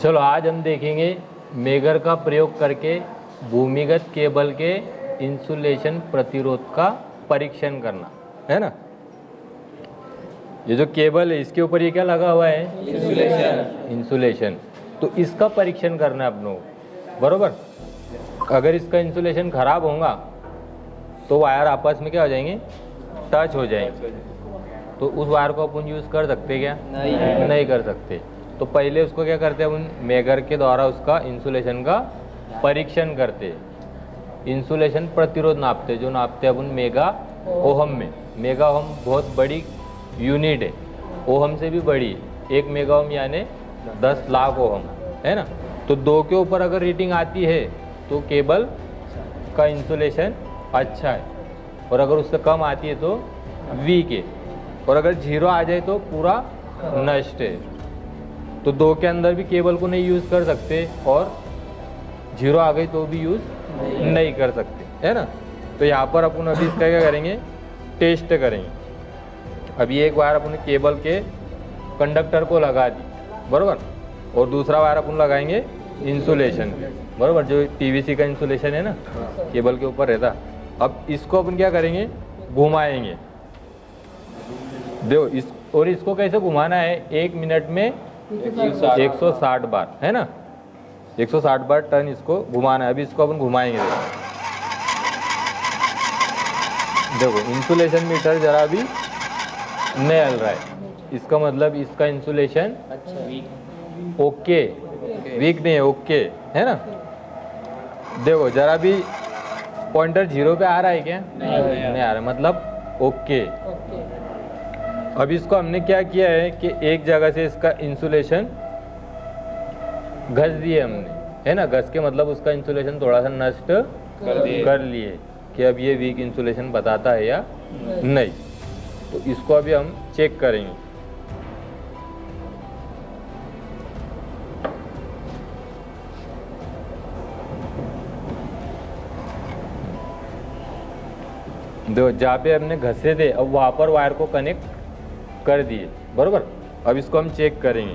चलो आज हम देखेंगे मेगर का प्रयोग करके भूमिगत केबल के इंसुलेशन प्रतिरोध का परीक्षण करना है ना। ये जो केबल है इसके ऊपर ये क्या लगा हुआ है, इंसुलेशन। तो इसका परीक्षण करना है अपनों को, बरोबर। अगर इसका इंसुलेशन खराब होगा तो वायर आपस में क्या हो जाएंगे, टच हो जाएंगे। तो उस वायर को अपन यूज़ कर सकते क्या? नहीं कर सकते। तो पहले उसको क्या करते हैं, अपन मेगर के द्वारा उसका इंसुलेशन का परीक्षण करते, इंसुलेशन प्रतिरोध नापते, जो नापते हैं अपन मेगा ओहम में। मेगा ओहम बहुत बड़ी यूनिट है, ओहम से भी बड़ी है। 1 मेगा ओहम यानी 10 लाख ओहम है ना। तो 2 के ऊपर अगर रीडिंग आती है तो केबल का इंसुलेशन अच्छा है, और अगर उससे कम आती है तो वीक है, और अगर 0 आ जाए तो पूरा नष्ट है। तो 2 के अंदर भी केबल को नहीं यूज़ कर सकते, और 0 आ गई तो भी यूज़ नहीं कर सकते, है ना। तो यहाँ पर अपन अभी इसका क्या करेंगे, टेस्ट करेंगे। अभी एक वायर अपन केबल के कंडक्टर को लगा दी, बराबर, और दूसरा वायर अपन लगाएंगे इंसुलेशन, बराबर, जो पीवीसी का इंसुलेशन है ना, केबल के ऊपर रहता। अब इसको अपन क्या करेंगे, घुमाएंगे। देखो इस, और इसको कैसे घुमाना है, 1 मिनट में 160 बार, है ना। 160 बार टर्न इसको घुमाना है। अभी इसको अपन घुमाएंगे। देखो इंसुलेशन मीटर जरा भी नहीं हिल रहा है, इसका मतलब इसका इंसुलेशन ओके, वीक नहीं है, ओके है ना। देखो जरा भी पॉइंटर 0 पे आ रहा है क्या? नहीं आ रहा, मतलब ओके। अब इसको हमने क्या किया है कि एक जगह से इसका इंसुलेशन घस दिए हमने, है ना। घस के मतलब उसका इंसुलेशन थोड़ा सा नष्ट कर लिए कि अब ये वीक इंसुलेशन बताता है या नहीं। तो इसको अभी हम चेक करेंगे। देखो जहाँ पे हमने घसे थे अब वहाँ पर वायर को कनेक्ट कर दिए, बरोबर। अब इसको हम चेक करेंगे।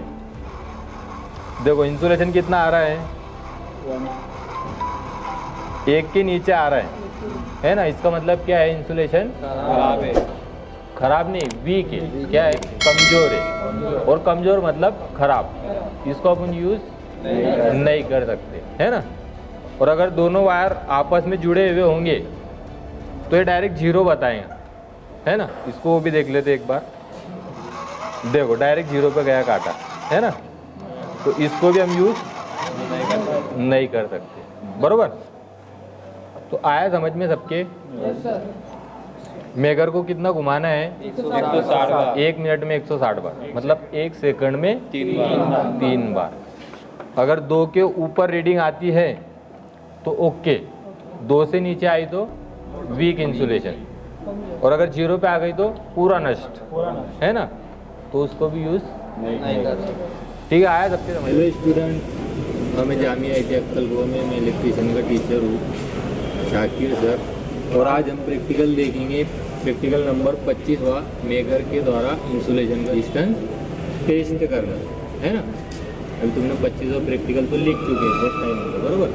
देखो इंसुलेशन कितना आ रहा है, 1 के नीचे आ रहा है ना। इसका मतलब क्या है, इंसुलेशन खराब है। खराब नहीं, वीक है, क्या है, कमज़ोर है। और कमज़ोर मतलब खराब, इसको अपन यूज़ नहीं कर सकते, है ना। और अगर दोनों वायर आपस में जुड़े हुए होंगे तो ये डायरेक्ट 0 बताएंगे, है ना। इसको वो भी देख लेते एक बार। देखो डायरेक्ट 0 पे गया काटा, है ना। तो इसको भी हम यूज़ नहीं कर सकते, बरोबर। तो आया समझ में सबके? मेगर को कितना घुमाना है, 160 बार। 1 मिनट में 160 बार, मतलब 1 सेकंड में 3 बार। अगर 2 के ऊपर रीडिंग आती है तो ओके, 2 से नीचे आई तो वीक इंसुलेशन, और अगर 0 पे आ गई तो पूरा नष्ट, है ना। तो उसको भी यूज़ नहीं कर सकते। ठीक है, आया सबके समझ? हेलो स्टूडेंट, मैं जामिया IIT अक्कलकोट में मैं इलेक्ट्रीशियन का टीचर हूँ, शाकिर सर। और आज हम प्रैक्टिकल देखेंगे, प्रैक्टिकल नंबर 25वां, मेगर के द्वारा इंसुलेशन का डिस्टेंस टेस्ट करना, है ना। अभी तुमने 25वां प्रैक्टिकल तो लिख चुके हैं फर्स्ट टाइम में, बराबर।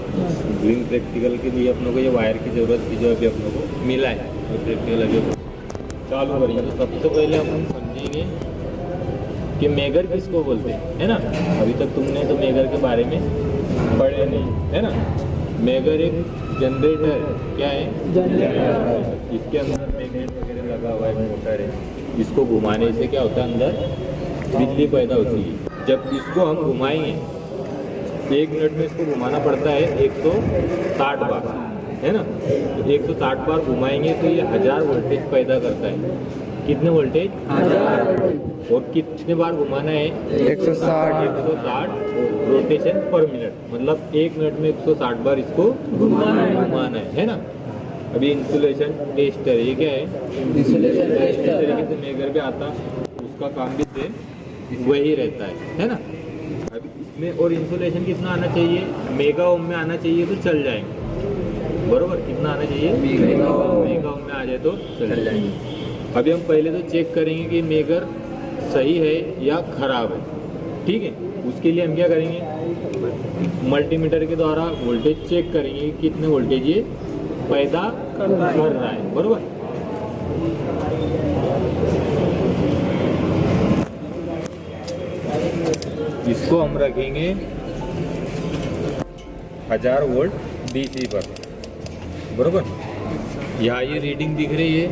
ड्रिंग प्रैक्टिकल के लिए अपनों को ये वायर की ज़रूरत थी जो अभी अपनों को मिला है। तो प्रैक्टिकल अभी चालू करेंगे। तो सबसे पहले हम समझेंगे कि मेगर किसको बोलते हैं, है ना। अभी तक तुमने तो मेगर के बारे में पढ़े नहीं, है ना। मेगर एक जनरेटर, क्या है, जनरेटर। इसके अंदर मैग्नेट वगैरह लगा हुआ है, मोटर है। इसको घुमाने से क्या होता है, अंदर बिजली पैदा होती है। जब इसको हम घुमाएंगे, 1 मिनट में इसको घुमाना पड़ता है 160 बार, है ना। तो 160 बार घुमाएंगे तो ये 1000 वोल्टेज पैदा करता है। कितने वोल्टेज? 1000। और कितने बार घुमाना है? 160 रोटेशन पर मिनट, मतलब 1 मिनट में 160 बार इसको घुमाना है ना। अभी इंसुलेशन टेस्टर, ये क्या है, इंसुलेशन टेस्टर। इस तरीके से मेगर पे आता, उसका काम भी से वही रहता है ना। अभी इसमें और इंसुलेशन कितना आना चाहिए, मेगा ओम में आना चाहिए तो चल जाएंगे, बरोबर। कितना आना चाहिए, मेगा ओम में आ जाए तो चल जाएंगे। अभी हम पहले तो चेक करेंगे कि मेगर सही है या खराब है। ठीक है, उसके लिए हम क्या करेंगे, मल्टीमीटर के द्वारा वोल्टेज चेक करेंगे कितने वोल्टेज ये पैदा कर रहा है, बरोबर। इसको हम रखेंगे 1000 वोल्ट डीसी पर, बरोबर। यहाँ ये रीडिंग दिख रही है,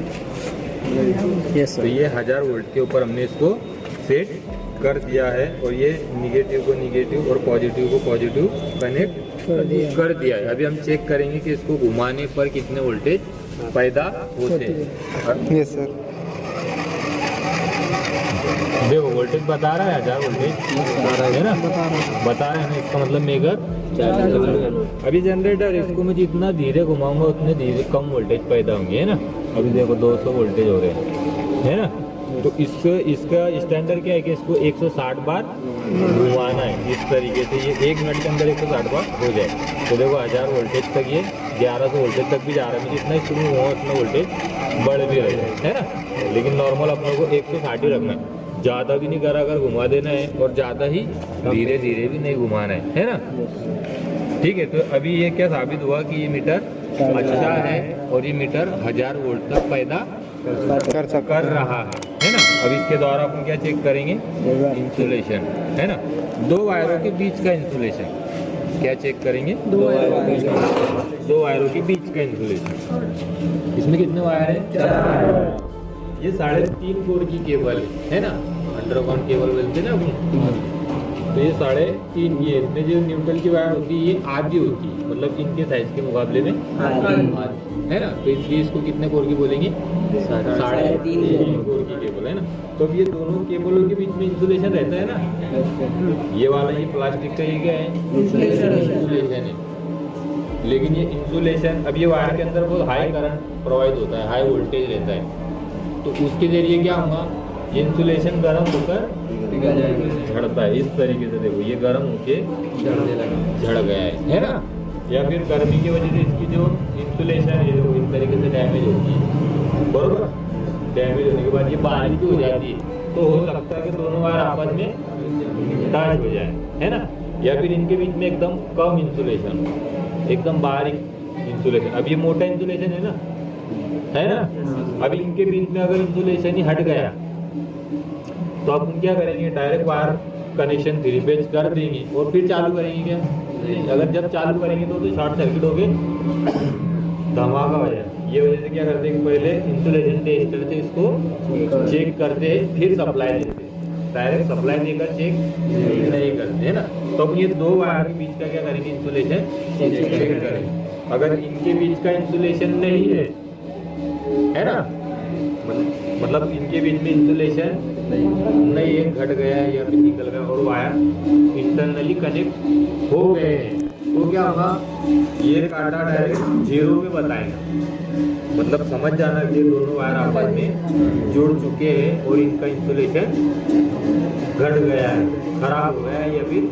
तो ये 1000 वोल्ट के ऊपर हमने इसको सेट कर दिया है, और ये निगेटिव को निगेटिव और पॉजिटिव को पॉजिटिव कनेक्ट कर दिया है। अभी हम चेक करेंगे कि इसको घुमाने पर कितने वोल्टेज पैदा होते हैं। Yes sir. देखो वोल्टेज बता रहा है 1000 वोल्टेज है ना, बता रहा है ना, इसका मतलब मेगर। अभी जनरेटर इसको मैं जितना धीरे घुमाऊंगा उतने धीरे कम वोल्टेज पैदा होंगे, है ना। अभी देखो 200 वोल्टेज हो रहे हैं, है ना। तो इसका स्टैंडर्ड क्या है कि इसको 160 बार घुमाना है इस तरीके से, ये 1 मिनट के अंदर 160 बार हो जाए। तो देखो 1000 वोल्टेज तक ये 1100 वोल्टेज तक भी जा रहा है, जितना स्पीड में हुआ उतना वोल्टेज बढ़ भी रहा है ना। लेकिन नॉर्मल अपनों को 160 ही रखना है, ज़्यादा भी नहीं करा कर घुमा देना है, और ज़्यादा ही धीरे धीरे भी नहीं घुमाना है ना। ठीक है, तो अभी ये क्या साबित हुआ कि ये मीटर अच्छा है, और ये मीटर 1000 वोल्ट तक पैदा कर रहा है ना। अब इसके द्वारा अपन क्या चेक करेंगे, इंसुलेशन, है ना। 2 वायरों के बीच का इंसुलेशन क्या चेक करेंगे, 2 वायरों के बीच का इंसुलेशन। इसमें कितने वायर हैं, 4 वायर। ये 3.5 कोर की केबल है ना, अंडरग्राउंड केबल बोलते हैं ना अपन। तो ये 3.5, ये इसमें जो न्यूट्रल की वायर होती है ये आधी होती है, मतलब इनके साइज के मुकाबले में आधी, है ना। तो इसलिए इसको कितने कोर की बोलेंगे, 3.5 कोर की केबल, है ना। तो अब ये दोनों केबलों के बीच में इंसुलेशन रहता है ना। ये वाला ये प्लास्टिक का ये क्या है, इंसुलेशन है। लेकिन ये इंसुलेशन, अब ये वायर के अंदर बहुत हाई करंट प्रोवाइड होता है, हाई वोल्टेज रहता है, तो उसके जरिए क्या होगा, ये इंसुलेशन गर्म होकर झड़ता है। इस तरीके से देखो ये गर्म होके झड़ गया है ना। या फिर गर्मी की वजह से इसकी जो इंसुलेशन है वो इस तरीके से डैमेज होती है, बरोबर। डैमेज होने के बाद ये बारीक हो जाती है, तो हो सकता है कि दोनों वायर आपस में टच हो जाए, है ना। या फिर इनके बीच में एकदम कम इंसुलेशन, एकदम बारीक इंसुलेशन। अब ये मोटा इंसुलेशन है ना। अब इनके बीच में अगर इंसुलेशन ही हट गया तो अपन क्या करेंगे, डायरेक्ट वायर कनेक्शन 3 फेज कर देंगे और फिर चालू करेंगे क्या। अगर जब चालू करेंगे तो शॉर्ट सर्किट हो गए, धमाका हो जाए। ये वजह से क्या करते हैं, पहले इंसुलेशन टेस्टर से इसको चेक करते हैं, फिर सप्लाई देते हैं। डायरेक्ट सप्लाई देकर चेक नहीं करते, है ना। तो अब ये 2 वायर के बीच का क्या करेंगे, इंसुलेशन चेक करेंगे। अगर इनके बीच का इंसुलेशन नहीं है ना, मतलब इनके बीच में इंसुलेशन नहीं है, घट गया है या फिर निकल गया, और वायर इंटरनली कनेक्ट हो गए हैं, तो क्या होगा, ये कांटा डायरेक्ट 0 पे बताएगा। मतलब समझ जाना कि दोनों वायर आपस में जुड़ चुके हैं और इनका इंसुलेशन घट गया है, खराब हो गया है या फिर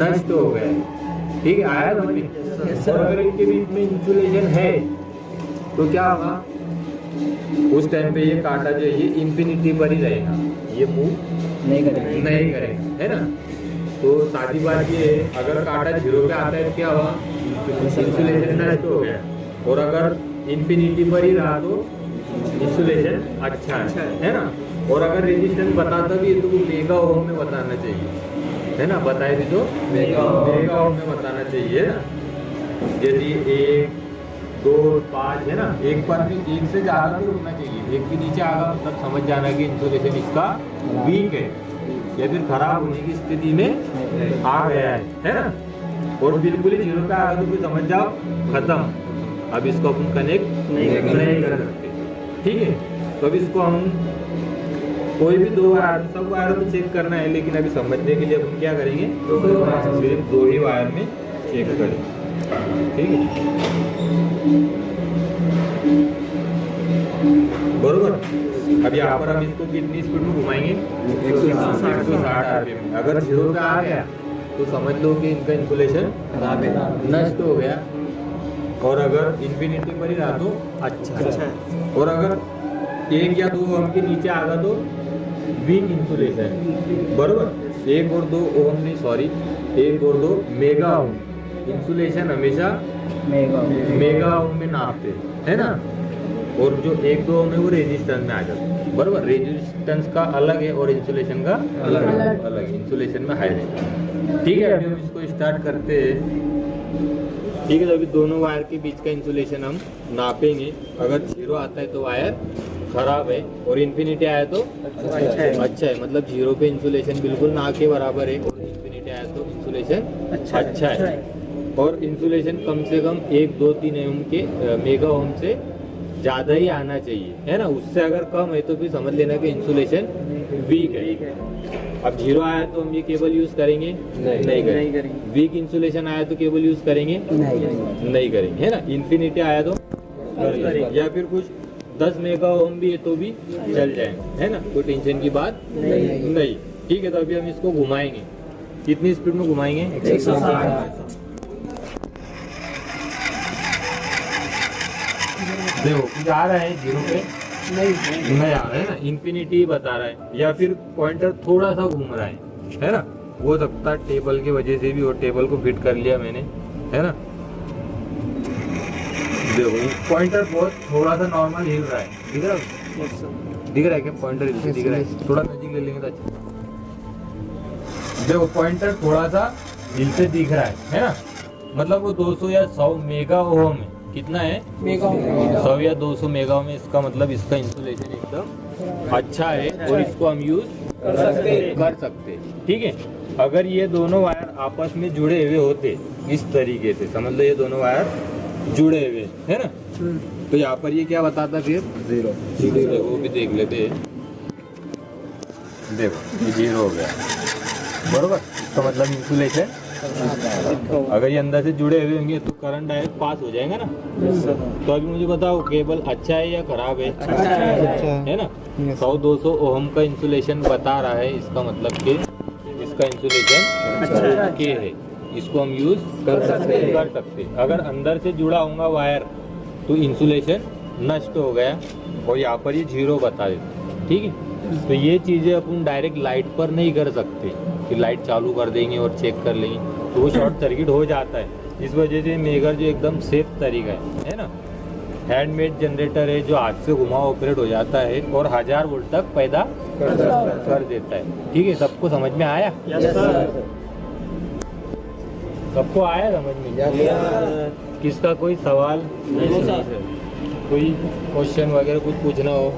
नष्ट हो गया है। ठीक है, आया समझ में। और अगर इनके बीच में इंसुलेशन है तो क्या होगा, उस टाइम पे ये कांटा जो है ये इंफिनिटी पर ही रहेगा, ये मूव नहीं करेगा, है ना। तो सादी बात ये है, अगर कांटा 0 पे आता है क्या हुआ, इंसुलेशन नष्ट हो गया। और अगर इंफिनिटी पर ही रहा तो इंसुलेशन अच्छा है ना। और अगर रेजिस्टेंस बताता भी है तो वो मेगा ओम में बताना चाहिए, है ना। बताए भी तो मेगा ओम में बताना चाहिए ना। यदि 1, 2, 5 है ना, एक पर भी 1 से ज़्यादा भी होना चाहिए, 1 के नीचे आगा मतलब समझ जाना कि इंसुलेशन इसका वीक है या फिर खराब होने की स्थिति में आ गया है ना। और बिल्कुल ही 0 पे आ गया तो फिर समझ जाओ खत्म, अब इसको अपन कनेक्ट नहीं कर सकते। ठीक है, तो अब इसको हम कोई भी 2 वायर, सब वायरों में चेक करना है, लेकिन अभी समझने के लिए अपन क्या करेंगे, सिर्फ 2 ही वायर में चेक करें। ठीक है, बरोबर। अब यहाँ पर हम इसको कितनी स्पीड में घुमाएंगे, 160 आरपीएम। अगर 0 पे आ गया तो समझ लो कि इनका इंसुलेशन नष्ट हो गया, और अगर इंफिनिटी पर ही रहा तो अच्छा है। और अगर 1 या 2 ओम के नीचे आ गया तो वीक इंसुलेशन, बरोबर। 1 और 2 ओम नहीं, सॉरी 1 और 2 मेगा ओम। इंसुलेशन हमेशा मेगा ओम में नापते है ना, और जो 1-2 ओम है वो रेजिस्टेंस में आ जाता है, बरोबर। रेजिस्टेंस का अलग है और इंसुलेशन का अलग, इंसुलेशन में हाई है। ठीक है, अभी हम इसको स्टार्ट करते हैं। ठीक है, तो अभी दोनों वायर के बीच का इंसुलेशन हम नापेंगे। अगर 0 आता है तो वायर खराब है, और इन्फिनिटी आया तो अच्छा है। मतलब 0 पे इंसुलेशन बिल्कुल ना के बराबर है, और इन्फिनिटी आया तो इंसुलेशन अच्छा है। और इंसुलेशन कम से कम 1, 2, 3 ओम के मेगा ओम से ज़्यादा ही आना चाहिए, है ना। उससे अगर कम है तो फिर समझ लेना कि इंसुलेशन वीक है। अब 0 आया तो हम ये केबल यूज करेंगे नहीं करेंगे। वीक इंसुलेशन आया तो केबल यूज करेंगे नहीं करेंगे, है ना। इन्फिनिटी आया तो या फिर कुछ 10 मेगा ओम भी है तो भी चल जाएंगे, है ना, कोई टेंशन की बात नहीं। ठीक है, तो अभी हम इसको घुमाएंगे। कितनी स्पीड में घुमाएंगे? 160। देखो कुछ आ रहा है 0 पे नहीं आ रहा है ना, इन्फिनिटी बता रहा है, या फिर पॉइंटर थोड़ा सा घूम रहा है ना। हो सकता है टेबल की वजह से भी, और टेबल को फिट कर लिया मैंने, है ना। देखो पॉइंटर बहुत थोड़ा सा नॉर्मल हिल रहा है, दिख रहा है? दिख रहा है क्या पॉइंटर हिलते? दिख रहा है, थोड़ा नजीक ले लेंगे तो अच्छा। देखो पॉइंटर थोड़ा सा हिलते दिख रहा है ना। मतलब वो 200 या 100 मेगा ओम है। कितना है? 100 या 200 मेगा में। इसका मतलब इसका इंसुलेशन एकदम अच्छा है, और इसको हम यूज कर सकते। ठीक है, अगर ये दोनों वायर आपस में जुड़े हुए होते इस तरीके से, समझ लो ये दोनों वायर जुड़े हुए है ना, तो यहाँ पर ये क्या बताता फिर? 0। वो भी देख लेते हैं। देखो ये 0 हो गया, बरोबर। इसका मतलब इंसुलेशन, अगर ये अंदर से जुड़े हुए होंगे तो करंट डायरेक्ट पास हो जाएगा ना। तो अभी मुझे बताओ केबल अच्छा है या खराब है? अच्छा है ना। 100-200 ओम का इंसुलेशन बता रहा है, इसका मतलब कि इसका इंसुलेशन के है, इसको हम यूज कर सकते। अगर अंदर से जुड़ा होगा वायर तो इंसुलेशन नष्ट हो गया, और यहाँ पर ये 0 बता देता। ठीक है, तो ये चीज़ें अपन डायरेक्ट लाइट पर नहीं कर सकते कि लाइट चालू कर देंगे और चेक कर लेंगे, तो वो शॉर्ट सर्किट हो जाता है। इस वजह से मेगर जो एकदम सेफ तरीका है ना, हैंडमेड जनरेटर है जो हाथ से घुमा ऑपरेट हो जाता है और 1000 वोल्ट तक पैदा कर देता है। ठीक है, सबको समझ में आया? सबको आया समझ में? किसका कोई सवाल, कोई क्वेश्चन वगैरह कुछ पूछना हो?